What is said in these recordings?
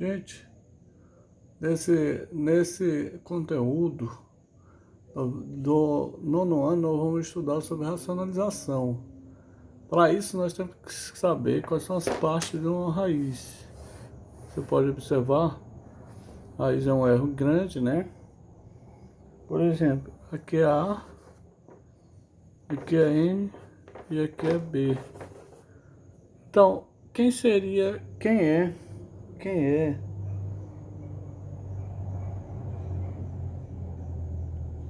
Gente, nesse conteúdo do nono ano, nós vamos estudar sobre racionalização. Para isso, nós temos que saber quais são as partes de uma raiz. Você pode observar, a raiz é um erro grande, né? Por exemplo, aqui é A, aqui é N e aqui é B. Então, quem é?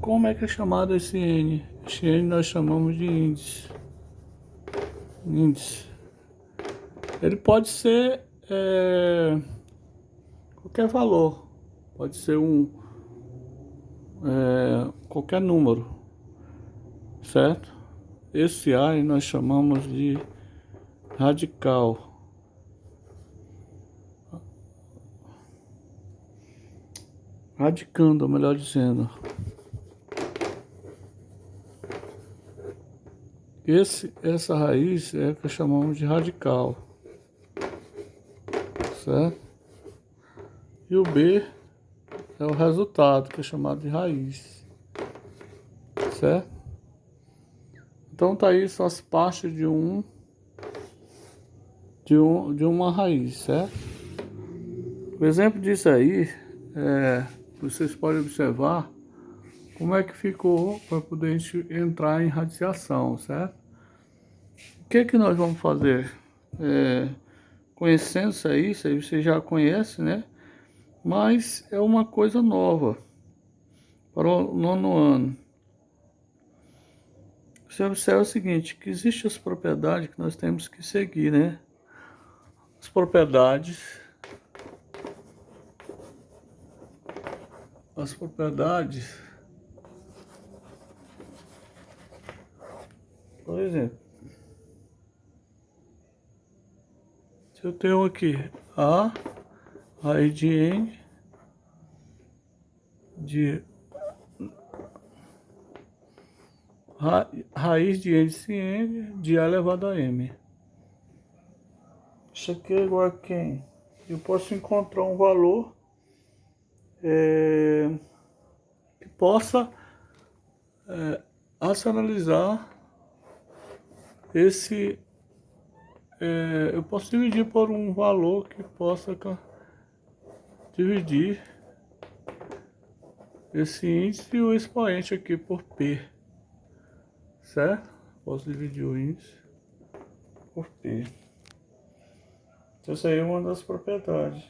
Como é que é chamado esse N? Esse N nós chamamos de índice. Ele pode ser qualquer valor, pode ser qualquer número, certo? Esse A nós chamamos de radical. Radicando, melhor dizendo. Essa raiz é que chamamos de radical, certo? E o B é o resultado, que é chamado de raiz, certo? Então tá aí só as partes de uma raiz, certo? O exemplo disso aí, vocês podem observar como é que ficou para poder entrar em radiação, certo? O que nós vamos fazer? Conhecendo isso aí você já conhece, né? Mas é uma coisa nova para o nono ano. Você observa o seguinte, que existem as propriedades que nós temos que seguir, né? As propriedades, por exemplo, se eu tenho aqui A, raiz de N, raiz de N se N, de A elevado a M. Isso aqui é igual a quem? Eu posso encontrar um valor que possa racionalizar esse. Eu posso dividir por um valor que possa dividir esse índice e o expoente aqui por P, certo? Posso dividir o índice por P. Então, essa aí é uma das propriedades.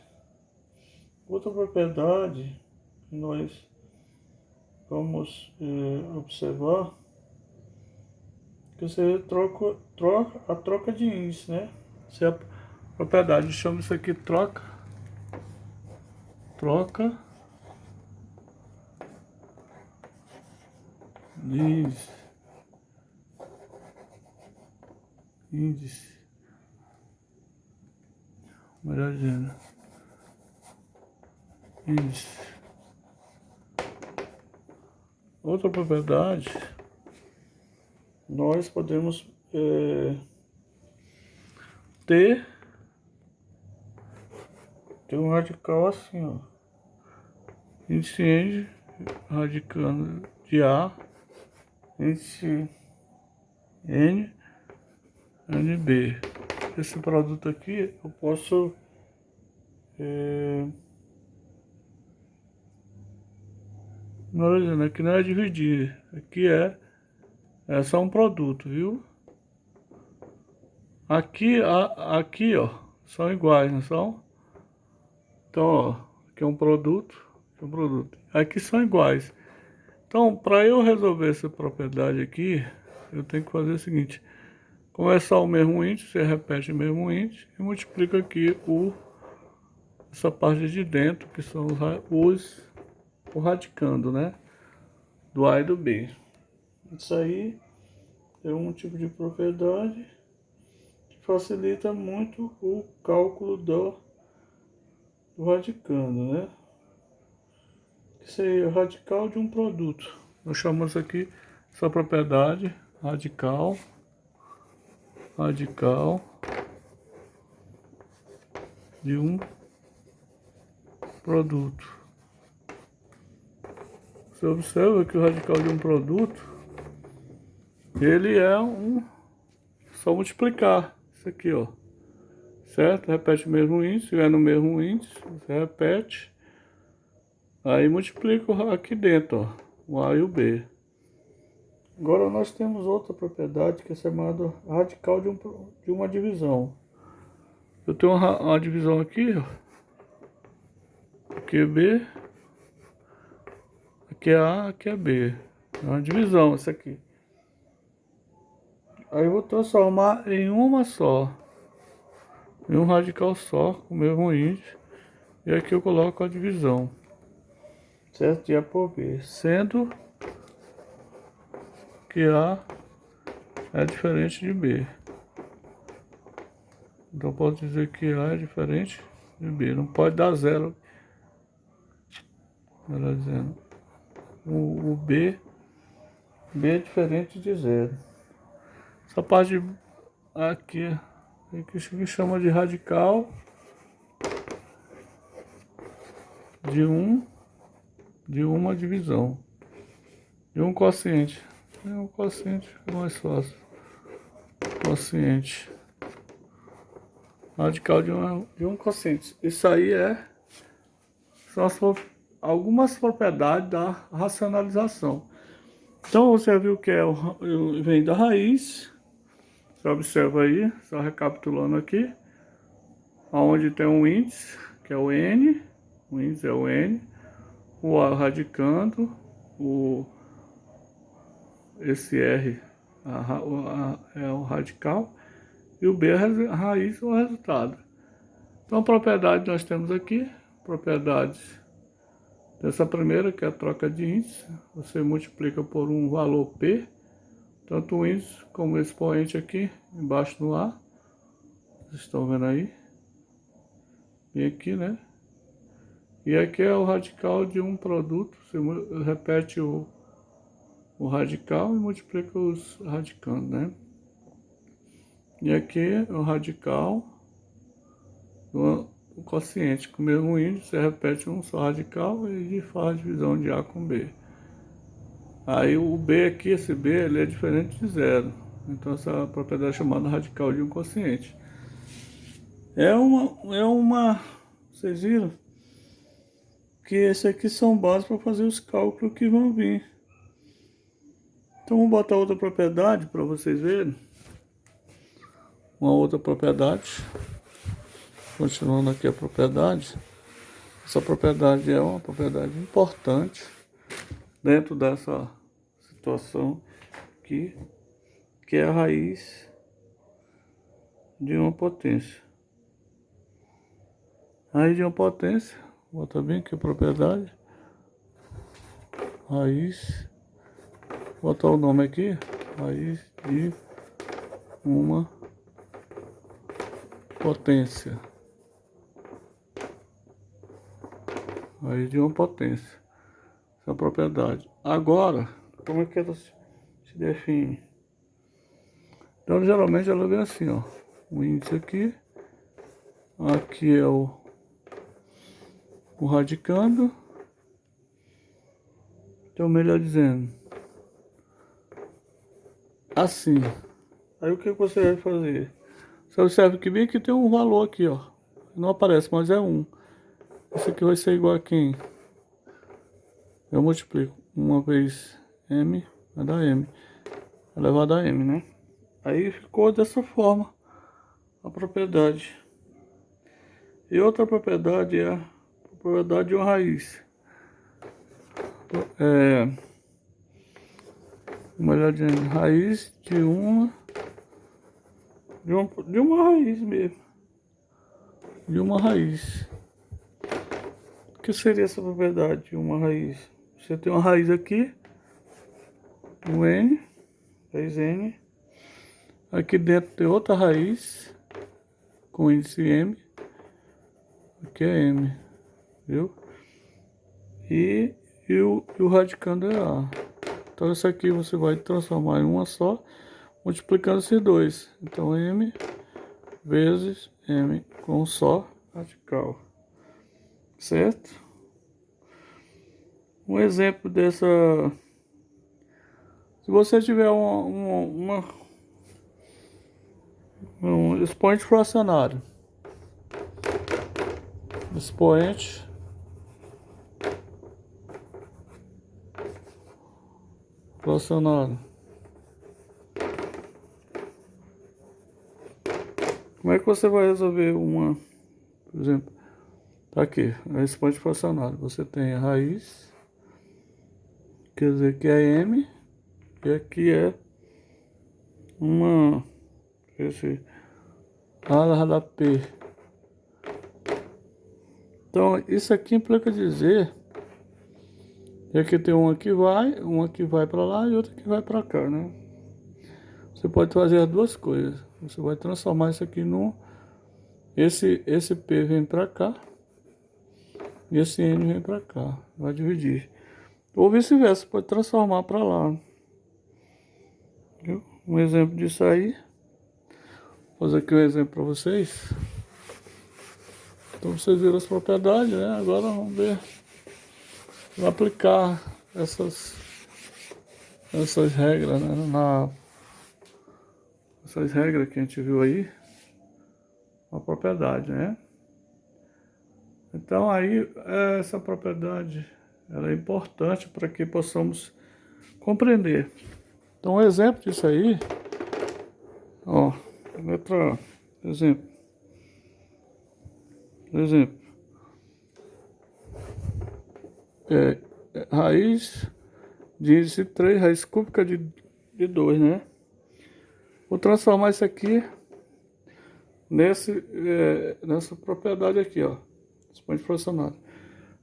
Outra propriedade que nós vamos observar que você a troca de índice, né? Se a propriedade chama isso aqui troca de índice, melhor dizendo, índice. Outra propriedade, nós podemos ter um radical assim, ó. Índice N radicando de A, índice N, NB. Esse produto aqui eu posso aqui não é dividir, aqui é só um produto, viu? Aqui ó, são iguais, não são? Então, ó, aqui é um produto, aqui são iguais. Então, para eu resolver essa propriedade aqui, eu tenho que fazer o seguinte: como é só o mesmo índice, você repete o mesmo índice e multiplica aqui essa parte de dentro, que são o radicando, né? Do A e do B. Isso aí é um tipo de propriedade que facilita muito o cálculo do radicando, né? Isso aí é o radical de um produto. Nós chamamos aqui essa propriedade radical de um produto. Você observa que o radical de um produto, ele é só multiplicar isso aqui, ó. Certo? Repete o mesmo índice, se estiver no mesmo índice, você repete. Aí multiplica aqui dentro, ó, o A e o B. Agora nós temos outra propriedade que é chamada radical de uma divisão. Eu tenho uma divisão aqui, ó. Aqui é B, aqui é A, aqui é B. É uma divisão isso aqui. Aí eu vou transformar em uma só. Em um radical só, com o mesmo índice. E aqui eu coloco a divisão. Certo? De A por B. Sendo que A é diferente de B. Então posso dizer que A é diferente de B. Não pode dar zero. Melhor dizendo. O B é diferente de zero. Essa parte aqui que se chama de radical de uma divisão. De um quociente. Um quociente é mais fácil. Quociente. Radical de um quociente. Isso aí são algumas propriedades da racionalização. Então você viu que vem da raiz. Você observa aí, só recapitulando aqui, onde tem um índice, que é o N, o índice é o N, o A radicando, esse R é o radical, e o B é a raiz ou resultado. Então a propriedade nós temos aqui, propriedades dessa primeira, que é a troca de índice, você multiplica por um valor P, tanto o índice como o expoente aqui, embaixo no A. Vocês estão vendo aí? E aqui, né? E aqui é o radical de um produto. Você repete o radical e multiplica os radicandos, né? E aqui é o radical do quociente. Com o mesmo índice, você repete um só radical e faz a divisão de A com B. Aí o B aqui, esse B, ele é diferente de zero. Então essa propriedade é chamada radical de um quociente. Vocês viram? Que esses aqui são bases para fazer os cálculos que vão vir. Então vamos botar outra propriedade para vocês verem. Uma outra propriedade. Continuando aqui a propriedade. Essa propriedade é uma propriedade importante dentro dessa situação aqui, que é a raiz de uma potência. Raiz de uma potência, bota bem aqui a propriedade. Raiz, vou botar o nome aqui, raiz de uma potência. Raiz de uma potência. Essa propriedade. Agora, como é que ela se define? Então, geralmente ela vem assim, ó. O índice aqui. Aqui é o radicando. Então, melhor dizendo, assim. Aí o que você vai fazer? Você observa que bem que tem um valor aqui, ó. Não aparece, mas é 1. Isso aqui vai ser igual a quem? Eu multiplico uma vez M, vai dar M, elevado a M, né? Aí ficou dessa forma a propriedade. E outra propriedade é a propriedade de uma raiz. Melhor dizendo, raiz de uma raiz mesmo. De uma raiz. O que seria essa propriedade de uma raiz? Você tem uma raiz aqui, o N, raiz N. Aqui dentro tem outra raiz, com índice M. Aqui é M, viu? E o radicando é A. Então isso aqui você vai transformar em uma só, multiplicando esses dois. Então M vezes M com só radical. Certo? Um exemplo dessa... Se você tiver um expoente fracionário, expoente fracionário, como é que você vai resolver por exemplo, tá aqui, é expoente fracionário, você tem a raiz, quer dizer que é M, e aqui é esse ala da P. Então, isso aqui implica dizer que aqui tem uma que vai para lá e outra que vai para cá, né? Você pode fazer as duas coisas. Você vai transformar isso aqui esse P vem para cá e esse N vem para cá. Vai dividir. Ou vice-versa, pode transformar para lá. Viu? Um exemplo disso aí. Vou fazer aqui um exemplo para vocês. Então vocês viram as propriedades, né? Agora vamos ver. Vou aplicar essas regras, né? Essas regras que a gente viu aí. A propriedade, né? Então aí essa propriedade ela é importante para que possamos compreender. Então um exemplo disso aí, ó, exemplo, raiz de índice 3, raiz cúbica de 2, né? Vou transformar isso aqui nessa propriedade aqui, ó, expoente fracionário.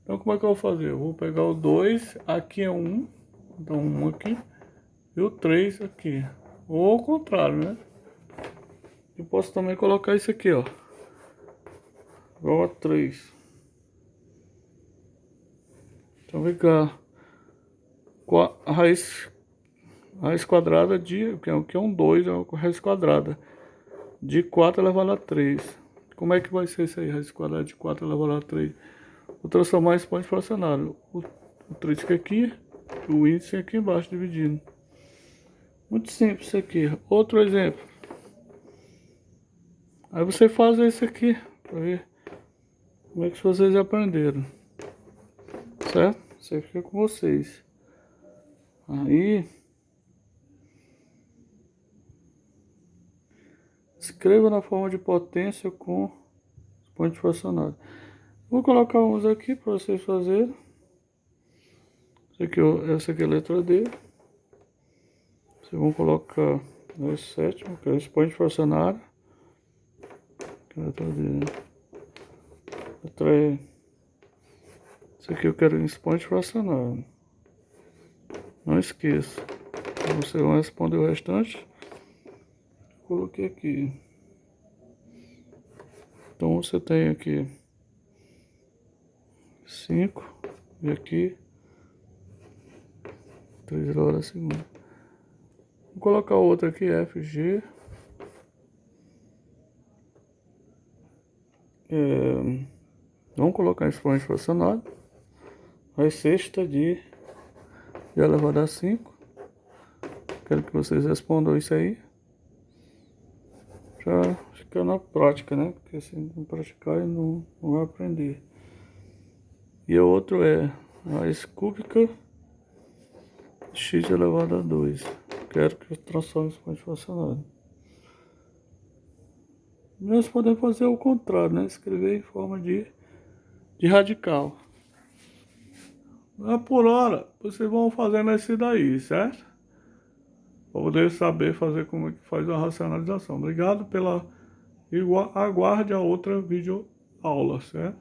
Então como é que eu vou fazer? Eu vou pegar o 2, aqui é 1, então 1 aqui, e o 3 aqui, ou ao contrário, né? Eu posso também colocar isso aqui, ó, igual a 3. Então vem cá, a raiz quadrada que é um 2, é uma raiz quadrada de 4 elevado a 3. Como é que vai ser isso aí, raiz quadrada de 4 elevado a 3? Vou transformar em expoente fracionário. O 3 fica aqui, o índice aqui embaixo, dividindo. Muito simples isso aqui. Outro exemplo. Aí você faz isso aqui, para ver como é que vocês aprenderam. Certo? Isso fica com vocês. Aí... escreva na forma de potência com expoente fracionário. Vou colocar uns aqui para vocês fazerem. Essa aqui é a letra D. Vocês vão colocar no sétimo, que é o expoente fracionário. Que é a letra D, né? Letra E. Isso aqui eu quero em expoente fracionário. Não esqueça. Vocês vão responder o restante. Coloquei aqui. Então você tem aqui 5 e aqui 3 horas segundo. Vou colocar outra aqui, FG. Vamos colocar expoente fracionário. Aí sexta de elevado a 5. Quero que vocês respondam isso aí. Pra ficar na prática, né? Porque se não praticar, não vai aprender. E o outro é raiz cúbica x elevado a 2. Quero que eu transforme isso em expoente fracionário. Nós podemos fazer o contrário, né? Escrever em forma de radical. Por hora, vocês vão fazendo esse daí, certo? Para poder saber fazer como é que faz a racionalização. Obrigado pela... Aguarde a outra vídeo aula, certo?